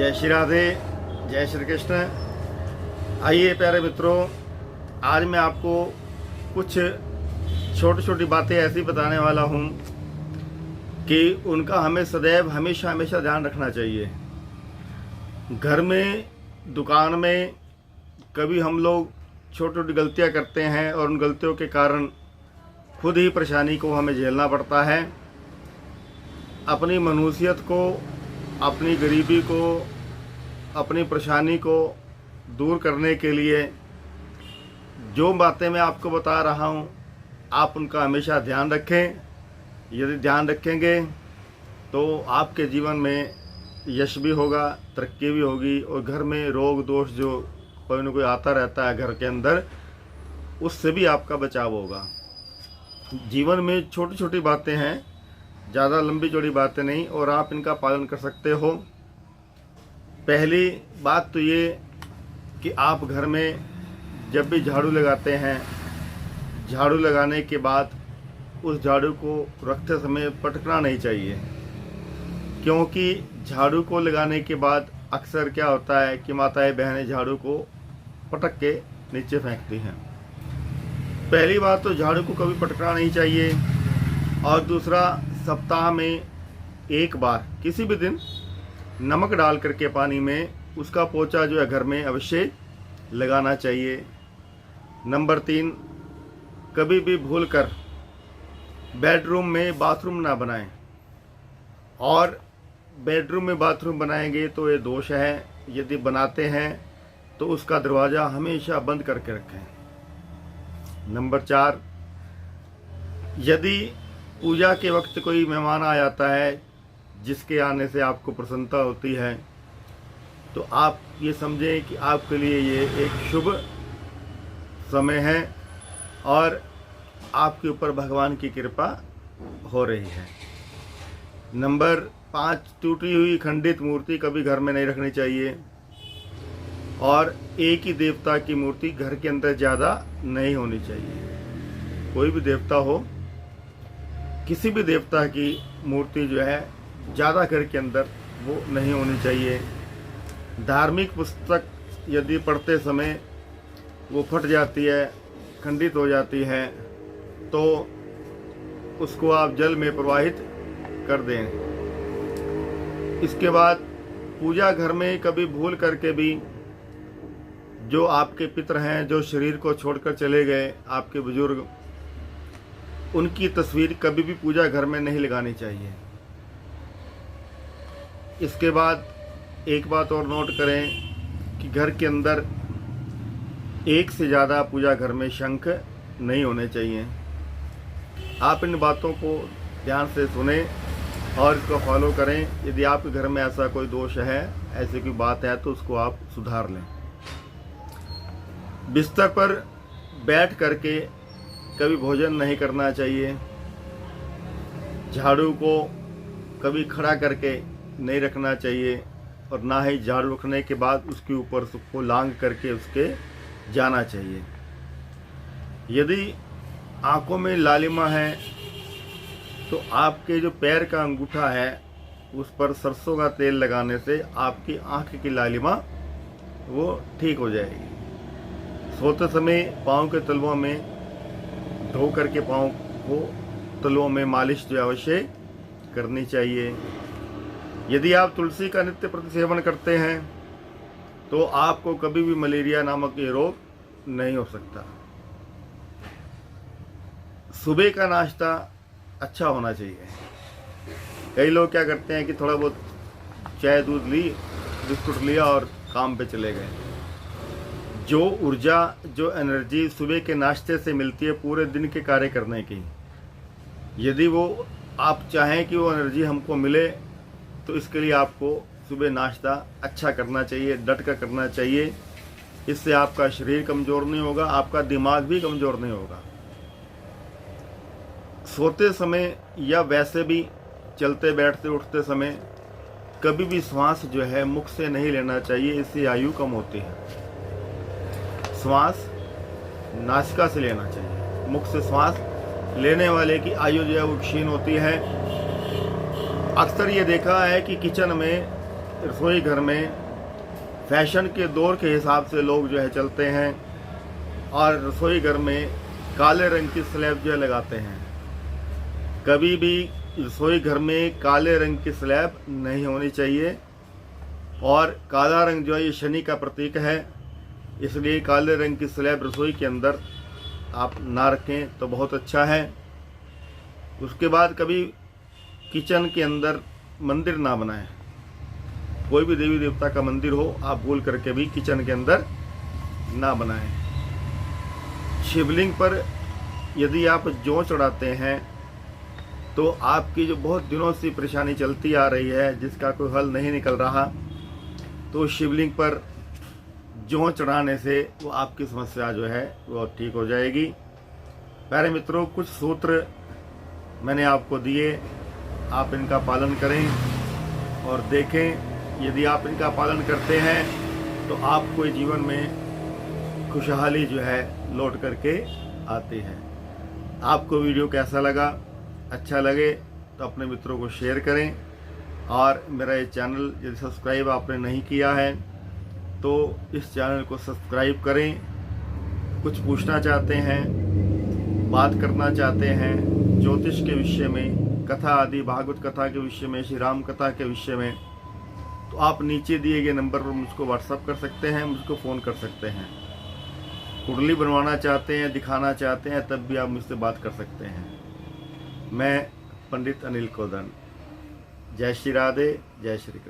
जय श्री राधे, जय श्री कृष्ण। आइए प्यारे मित्रों, आज मैं आपको कुछ छोटी छोटी बातें ऐसी बताने वाला हूँ कि उनका हमें सदैव हमेशा हमेशा ध्यान रखना चाहिए। घर में, दुकान में कभी हम लोग छोटी छोटी गलतियाँ करते हैं और उन गलतियों के कारण खुद ही परेशानी को हमें झेलना पड़ता है। अपनी मनुष्यत को, अपनी गरीबी को, अपनी परेशानी को दूर करने के लिए जो बातें मैं आपको बता रहा हूँ, आप उनका हमेशा ध्यान रखें। यदि ध्यान रखेंगे तो आपके जीवन में यश भी होगा, तरक्की भी होगी और घर में रोग दोष जो कोई न कोई आता रहता है घर के अंदर, उससे भी आपका बचाव होगा। जीवन में छोटी छोटी बातें हैं, ज़्यादा लंबी चौड़ी बातें नहीं, और आप इनका पालन कर सकते हो। पहली बात तो ये कि आप घर में जब भी झाड़ू लगाते हैं, झाड़ू लगाने के बाद उस झाड़ू को रखते समय पटकना नहीं चाहिए, क्योंकि झाड़ू को लगाने के बाद अक्सर क्या होता है कि माताएं बहनें झाड़ू को पटक के नीचे फेंकती हैं। पहली बात तो झाड़ू को कभी पटकना नहीं चाहिए। और दूसरा, सप्ताह में एक बार किसी भी दिन नमक डाल करके पानी में उसका पोंछा जो है घर में अवश्य लगाना चाहिए। नंबर 3, कभी भी भूलकर बेडरूम में बाथरूम ना बनाएं, और बेडरूम में बाथरूम बनाएंगे तो ये दोष है। यदि बनाते हैं तो उसका दरवाज़ा हमेशा बंद करके रखें। नंबर 4, यदि पूजा के वक्त कोई मेहमान आ जाता है जिसके आने से आपको प्रसन्नता होती है, तो आप ये समझें कि आपके लिए ये एक शुभ समय है और आपके ऊपर भगवान की कृपा हो रही है। नंबर 5, टूटी हुई खंडित मूर्ति कभी घर में नहीं रखनी चाहिए, और एक ही देवता की मूर्ति घर के अंदर ज़्यादा नहीं होनी चाहिए। कोई भी देवता हो, किसी भी देवता की मूर्ति जो है ज़्यादा घर के अंदर वो नहीं होनी चाहिए। धार्मिक पुस्तक यदि पढ़ते समय वो फट जाती है, खंडित हो जाती है, तो उसको आप जल में प्रवाहित कर दें। इसके बाद पूजा घर में कभी भूल करके भी जो आपके पितर हैं, जो शरीर को छोड़कर चले गए, आपके बुजुर्ग, उनकी तस्वीर कभी भी पूजा घर में नहीं लगानी चाहिए। इसके बाद एक बात और नोट करें कि घर के अंदर एक से ज़्यादा पूजा घर में शंख नहीं होने चाहिए। आप इन बातों को ध्यान से सुने और इसको फॉलो करें। यदि आपके घर में ऐसा कोई दोष है, ऐसी कोई बात है, तो उसको आप सुधार लें। बिस्तर पर बैठ करके कभी भोजन नहीं करना चाहिए। झाड़ू को कभी खड़ा करके नहीं रखना चाहिए, और ना ही झाड़ू रखने के बाद उसके ऊपर उसको लांग करके उसके जाना चाहिए। यदि आंखों में लालिमा है तो आपके जो पैर का अंगूठा है उस पर सरसों का तेल लगाने से आपकी आंख की लालिमा वो ठीक हो जाएगी। सोते समय पाँव के तलवों में धो करके पाँव को तलवों में मालिश जो अवश्य करनी चाहिए। यदि आप तुलसी का नित्य प्रति सेवन करते हैं तो आपको कभी भी मलेरिया नामक ये रोग नहीं हो सकता। सुबह का नाश्ता अच्छा होना चाहिए। कई लोग क्या करते हैं कि थोड़ा बहुत चाय दूध ली, बिस्कुट लिया और काम पे चले गए। जो ऊर्जा, जो एनर्जी सुबह के नाश्ते से मिलती है पूरे दिन के कार्य करने की, यदि वो आप चाहें कि वो एनर्जी हमको मिले, तो इसके लिए आपको सुबह नाश्ता अच्छा करना चाहिए, डट कर करना चाहिए। इससे आपका शरीर कमज़ोर नहीं होगा, आपका दिमाग भी कमज़ोर नहीं होगा। सोते समय या वैसे भी चलते बैठते उठते समय कभी भी श्वास जो है मुख से नहीं लेना चाहिए, इससे आयु कम होती है। श्वास नासिका से लेना चाहिए। मुख से श्वास लेने वाले की आयु जो है वो क्षीण होती है। अक्सर ये देखा है कि किचन में रसोई घर में फैशन के दौर के हिसाब से लोग जो है चलते हैं और रसोई घर में काले रंग की स्लैब जो है लगाते हैं। कभी भी रसोई घर में काले रंग की स्लैब नहीं होनी चाहिए, और काला रंग जो है ये शनि का प्रतीक है, इसलिए काले रंग की स्लैब रसोई के अंदर आप ना रखें तो बहुत अच्छा है। उसके बाद कभी किचन के अंदर मंदिर ना बनाएं। कोई भी देवी देवता का मंदिर हो आप भूल करके भी किचन के अंदर ना बनाएं। शिवलिंग पर यदि आप जौ चढ़ाते हैं तो आपकी जो बहुत दिनों से परेशानी चलती आ रही है, जिसका कोई हल नहीं निकल रहा, तो शिवलिंग पर जौ चढ़ाने से वो आपकी समस्या जो है वो ठीक हो जाएगी। प्यारे मित्रों, कुछ सूत्र मैंने आपको दिए, आप इनका पालन करें और देखें। यदि आप इनका पालन करते हैं तो आपको जीवन में खुशहाली जो है लौट करके आती है। आपको वीडियो कैसा लगा? अच्छा लगे तो अपने मित्रों को शेयर करें, और मेरा ये चैनल यदि सब्सक्राइब आपने नहीं किया है तो इस चैनल को सब्सक्राइब करें। कुछ पूछना चाहते हैं, बात करना चाहते हैं ज्योतिष के विषय में, कथा आदि भागवत कथा के विषय में, श्री राम कथा के विषय में, तो आप नीचे दिए गए नंबर पर मुझको व्हाट्सअप कर सकते हैं, मुझको फ़ोन कर सकते हैं। कुंडली बनवाना चाहते हैं, दिखाना चाहते हैं, तब भी आप मुझसे बात कर सकते हैं। मैं पंडित अनिल कोदन। जय श्री राधे, जय श्री कृष्ण।